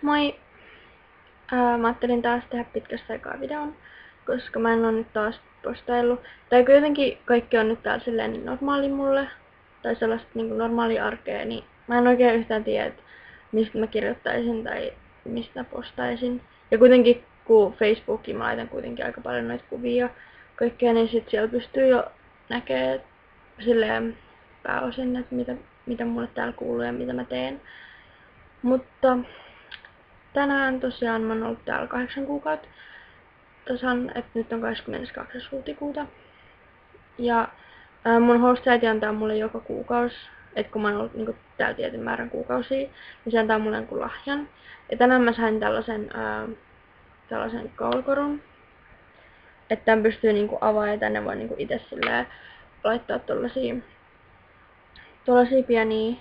Moi! Mä ajattelin taas tehdä pitkästä aikaa videon, koska mä en oo nyt taas postaillut. Tai jotenkin kaikki on nyt täällä silleen niin normaali mulle, tai sellaista niinku normaalia arkea, niin mä en oikein yhtään tiedä, että mistä mä kirjoittaisin tai mistä postaisin. Ja kuitenkin kun Facebookiin mä laitan kuitenkin aika paljon noita kuvia ja kaikkea, niin sit siellä pystyy jo näkee silleen pääosin, että mitä mulle täällä kuuluu ja mitä mä teen. Mutta tänään tosiaan mä oon ollut täällä 8 kuukautta tasan, että nyt on 28. huhtikuuta. Ja mun host-äiti antaa mulle joka kuukausi, että kun mä oon ollut niinku täällä tietyn määrän kuukausia, niin se antaa mulle jonkun lahjan. Ja tänään mä sain tällaisen kaulakorun, että tämän pystyy niinku avaamaan ja tänne voi niinku itse silleen laittaa tuollaisia pieniä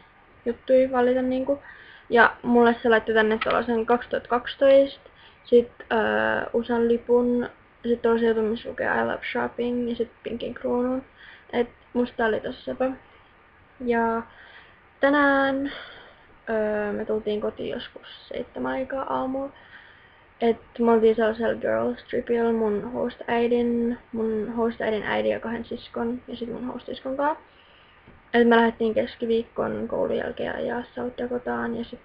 juttuja valita niinku. Ja mulle se laittoi tänne tuollaisen 2012, sit USAn lipun, sit tuolla sieltä missä lukee I love shopping ja sit pinkin kruunun. Et musta oli tosi sepä. Ja tänään me tultiin kotiin joskus 7 aikaa aamulla. Et me oltiin sellaisella girls tripillä mun host-äidin äidin ja 2 siskon ja sit mun host-siskon kanssa. Et me lähdettiin keskiviikkon koulun jälkeen ajaa South Dakotaan ja sit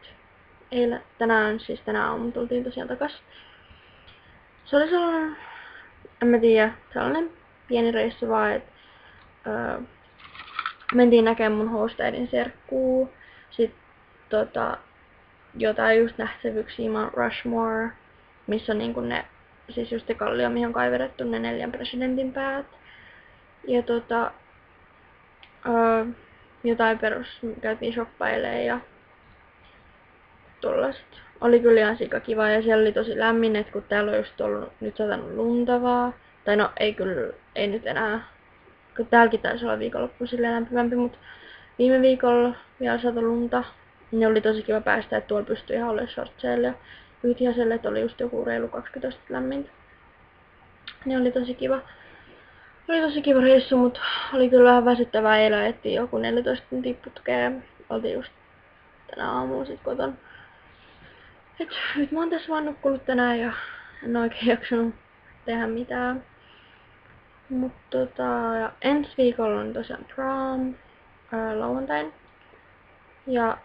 tänä aamulla tultiin tosiaan takas. Se oli sellainen, en mä tiedä, sellainen pieni reissu vaan, että mentiin näkemään mun host-äidin serkkuu, sit jotain just nähtävyyksiä Mount Rushmore, missä on niinku siis just se kallio, mihin on kaiverrettu ne 4 presidentin päät. Ja jotain käytiin shoppailemaan ja tollasta. Oli kyllä ihan sikakiva ja siellä oli tosi lämmin, että kun täällä on just ollut nyt satanut lunta vaan. Tai no ei nyt enää, kun täälläkin taisi olla viikonloppu silleen lämpimämpi, mutta viime viikolla vielä satoi lunta. Niin oli tosi kiva päästä, että tuolla pystyi ihan olemaan shortseilla ja ythjäselle, että oli just joku reilu 20 astetta lämmintä. Niin oli tosi kiva. Oli tosi kiva reissu, mutta oli kyllä vähän väsyttävää. Eilen ajettiin joku 14 tuntia putkeen. Oltiin just tänä aamulla sit koton. Et nyt mä oon tässä vaan nukkunut tänään ja en oikein jaksanut tehdä mitään. Ja ensi viikolla on tosiaan prom lauantain. Ja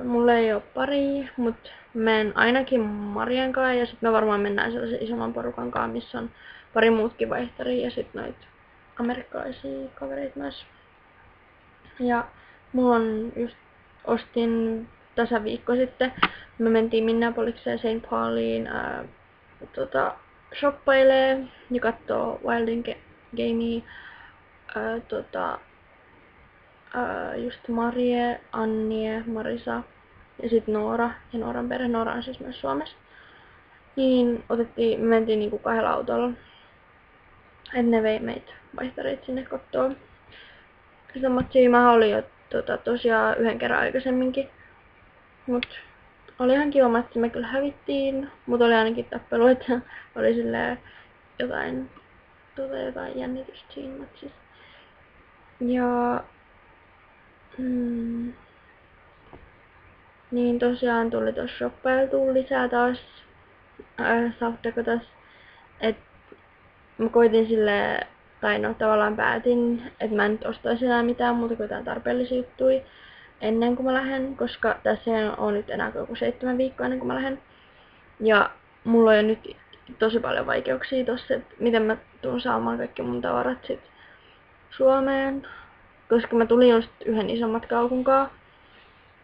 mulla ei oo pari, mut menen ainakin Marjan kanssa ja sit me varmaan mennään sellaisen isomman porukan kanssa, missä on pari muutkin vaihtaria ja sit noit amerikkalaisia kavereita myös. Ja mulla on just ostin viikko sitten. Me mentiin Minneapolikseen St. Pauliin shoppailee ja kattoo Wilding Gamea. Just Marie, Annie, Marisa ja sit Noora. Ja Nooran perhe. Noora on siis myös Suomessa. Niin me mentiin niinku 2 autolla. Et ne vei meitä vaihtareita sinne kattoon. Sitä matsia mä olin jo tosiaan 1 kerran aikaisemminkin. Mut oli ihan kiva matsi, me kyllä hävittiin, mut oli ainakin tappelu, että oli silleen jotain jännitystä siinä matsissa. Ja niin tosiaan tuli tossa shoppailtua lisää taas South Dakotas, et mä koitin silleen, tai no tavallaan päätin, että mä en nyt ostaisi enää mitään muuta kuin jotain tarpeellisia juttuja ennen kuin mä lähden, koska tässä on nyt enää joku 7 viikkoa ennen kuin mä lähden. Ja mulla on jo nyt tosi paljon vaikeuksia tossa, että miten mä tuun saamaan kaikki mun tavarat sit Suomeen. Koska mä tulin just 1 isommat kaupunkaa.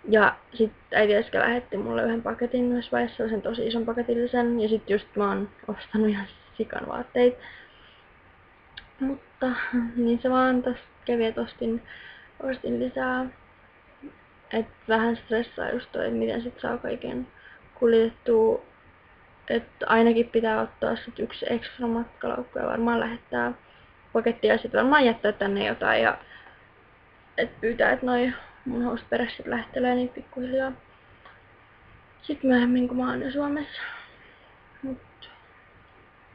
Ja sit äiti äsken lähetti mulle 1 paketin myös vaiheessa, sen tosi ison paketillisen. Ja sit just mä oon ostanut ihan sikan vaatteita. Mutta niin se vaan tossa kävi, että ostin lisää. Et vähän stressaa just toi, että miten sit saa kaiken kuljetettua. Että ainakin pitää ottaa sit 1 ekstra matkalaukku ja varmaan lähettää pakettia ja sit varmaan jättää tänne jotain ja et pyytää, että noi mun host-perhe sit lähtelee niitä pikkuhiljaa. Sit myöhemmin kun mä oon jo Suomessa. Mut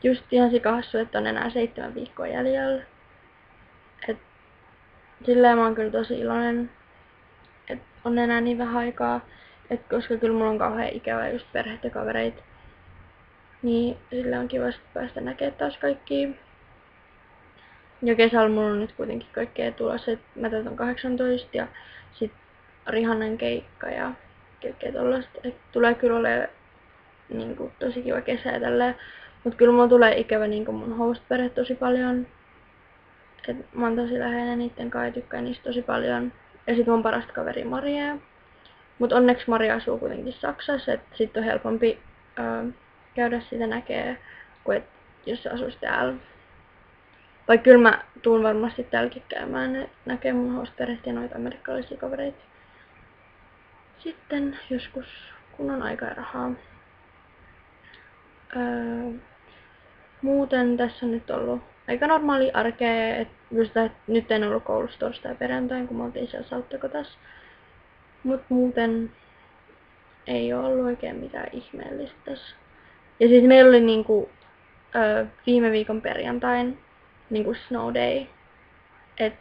just ihan sikahassu, että on enää 7 viikkoa jäljellä. Et silleen mä oon kyllä tosi iloinen, että on enää niin vähän aikaa. Et koska kyllä mulla on kauhean ikävä just perheet ja kavereit, niin sillä on kiva päästä näkemään taas kaikkia. Ja kesällä mulla on nyt kuitenkin kaikkea tulossa, että mä täytän 18 ja sit Rihannan keikka ja kaikkea tollaista. Et tulee kyllä olemaan niinku tosi kiva kesä ja tälleen. Mut kyllä mulla tulee ikävä niinku mun host-perhe tosi paljon. Et mä oon tosi läheinen niitten kanssa ja tykkään niistä tosi paljon. Ja sit mun parasta kaveri Maria. Mut onneksi Maria asuu kuitenkin Saksassa, et sit on helpompi käydä sitä näkee, kuin et jos se asuis täällä. Vaikka kyllä mä tuun varmasti täälläkin käymään näkee mun host-perhettä ja noita amerikkalaisia kavereita. Sitten joskus, kun on aikaa ja rahaa. Muuten tässä on nyt ollut aika normaali arkea, että just että nyt en ollut koulussa torstai ja perjantain, kun me oltiin siellä Salttakotas. Mut muuten ei oo ollut oikein mitään ihmeellistä tässä. Ja siis meillä oli niinku viime viikon perjantain niinku snow day. Et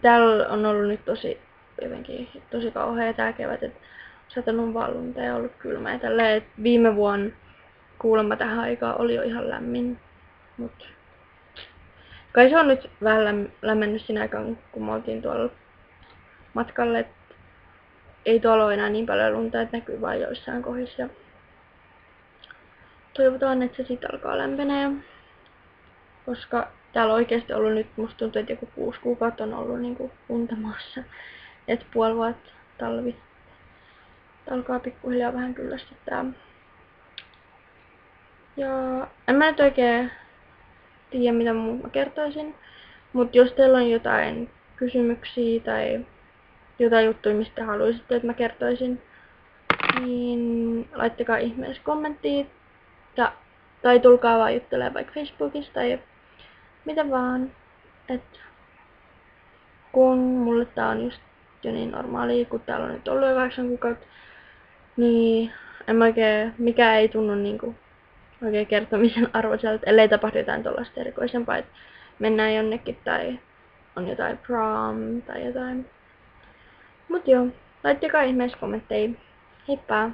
täällä on ollut nyt jotenkin tosi kauhea tää kevät, et satanut vaan lunta ja ollut kylmä ja tälleen, et viime vuonna kuulemma tähän aikaan oli jo ihan lämmin. Mut kai se on nyt vähän lämmennyt siinä aikaan, kun me oltiin tuolla matkalla, et ei tuolla ole enää niin paljon lunta, että näkyy vain joissain kohdissa. Ja toivotaan, että se sit alkaa lämpenee, koska täällä on oikeesti ollut nyt, musta tuntuu, että joku 6 kuukautta on ollut niinku lunta maassa. Et puoli vuotta talvi alkaa pikkuhiljaa vähän kyllästyttää. Ja en mä nyt oikein tiedä mitä muuta mä kertoisin. Mut jos teillä on jotain kysymyksiä tai jotain juttuja, mistä haluaisitte, että mä kertoisin, niin laittakaa ihmeessä kommenttiin. Tai tulkaa vaan juttelemaan vaikka Facebookissa tai mitä vaan. Et kun mulle tää on just jo niin normaalia, kun täällä on nyt ollut jo 8 kuukautta, niin en mä oikein, mikä ei tunnu niinku oikein kertomisen arvoiselta, ellei tapahdu jotain tollaista erikoisempaa, että mennään jonnekin tai on jotain prom tai jotain. Mut joo, laittakaa ihmeessä kommentteja. Heippa!